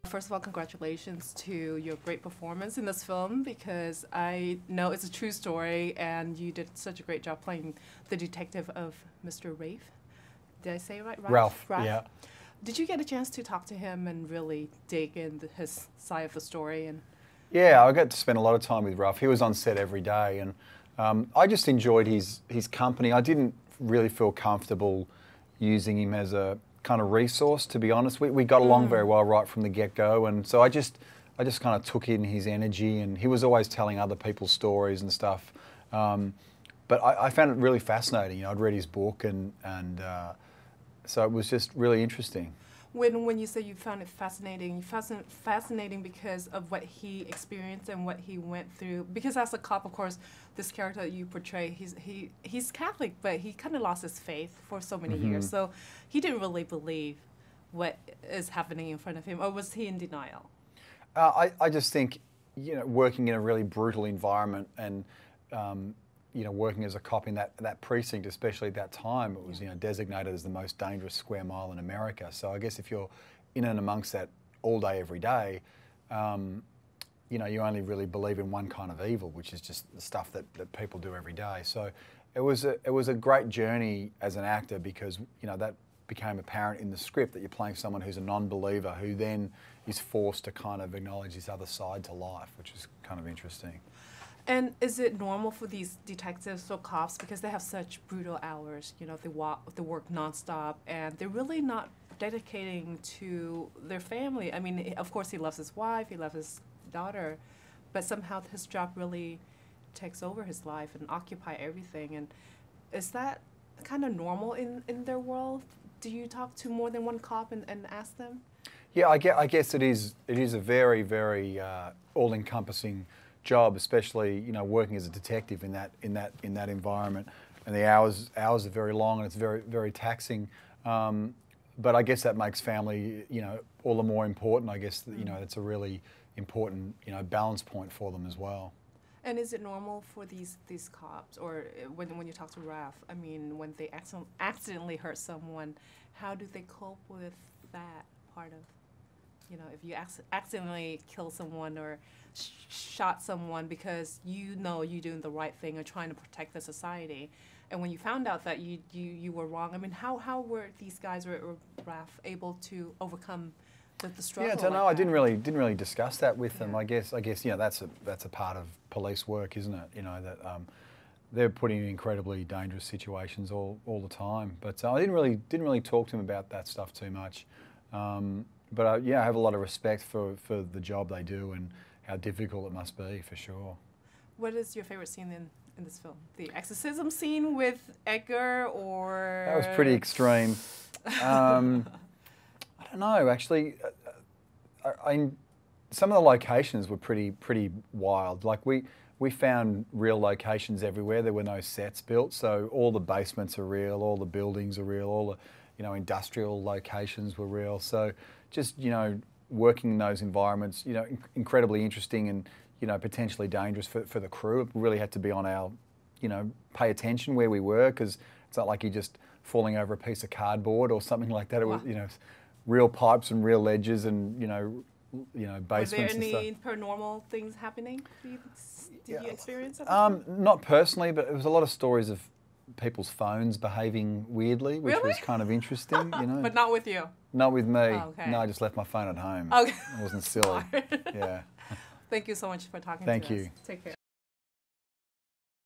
First of all, congratulations to your great performance in this film, because I know it's a true story and you did such a great job playing the detective of Mr. Rafe. Did I say it right? Ralph, yeah. Did you get a chance to talk to him and really dig into his side of the story? And Yeah, I got to spend a lot of time with Ralph. He was on set every day, and I just enjoyed his company. I didn't really feel comfortable using him as a kind of resource, to be honest. We got along very well right from the get-go, and so I just kind of took in his energy, and he was always telling other people's stories and stuff. But I found it really fascinating. You know, I'd read his book, and so it was just really interesting. When you say you found it fascinating, fascinating because of what he experienced and what he went through. Because as a cop, of course, this character that you portray, he's Catholic, but he kind of lost his faith for so many years. So he didn't really believe what is happening in front of him, or was he in denial? I just think, you know, working in a really brutal environment and you know, working as a cop in that precinct, especially at that time, it was, you know, designated as the most dangerous square mile in America. So I guess if you're in and amongst that all day, every day, you know, you only really believe in one kind of evil, which is just the stuff that people do every day. So it was a great journey as an actor, because, you know, that became apparent in the script, that you're playing someone who's a non-believer who then is forced to kind of acknowledge this other side to life, which is kind of interesting. And is it normal for these detectives or cops, because they have such brutal hours, you know, they work nonstop, and they're really not dedicating to their family? I mean, of course he loves his wife, he loves his daughter, but somehow his job really takes over his life and occupy everything. And is that kind of normal in their world? Do you talk to more than one cop and ask them? Yeah, I guess it is a very, very all-encompassing job, especially, you know, working as a detective in that environment, and the hours are very long, and it's very, very taxing. But I guess that makes family, you know, all the more important. I guess that, you know, it's a really important, you know, balance point for them as well. And is it normal for these cops, or when you talk to Ralph, I mean, when they accidentally hurt someone, how do they cope with that part of, you know, if you accidentally kill someone or shot someone because you know you're doing the right thing or trying to protect the society, and when you found out that you were wrong, I mean, how were these guys or Ralph able to overcome the struggle? Yeah, I don't know. I didn't really discuss that with them. I guess you know, that's a part of police work, isn't it? You know, that they're put in incredibly dangerous situations all the time. But I didn't really talk to them about that stuff too much. But yeah, I have a lot of respect for the job they do and how difficult it must be, for sure. What is your favorite scene in this film? The exorcism scene with Edgar, or? That was pretty extreme. I don't know, actually. Some of the locations were pretty wild. Like we found real locations everywhere. There were no sets built, so all the basements are real, all the buildings are real, all the, you know, industrial locations were real. So just, you know, working in those environments, you know, incredibly interesting and, you know, potentially dangerous for the crew. We really had to be on our, you know, pay attention where we were, because it's not like you're just falling over a piece of cardboard or something like that. It was, you know, real pipes and real ledges and, you know, basements and stuff. Were there any paranormal things happening? Did you experience that? Not personally, but there was a lot of stories of people's phones behaving weirdly, which was kind of interesting, you know. But not with you? Not with me. Oh, okay. No, I just left my phone at home. Okay. I wasn't silly. Yeah. Thank you so much for talking to us. Thank you. Take care.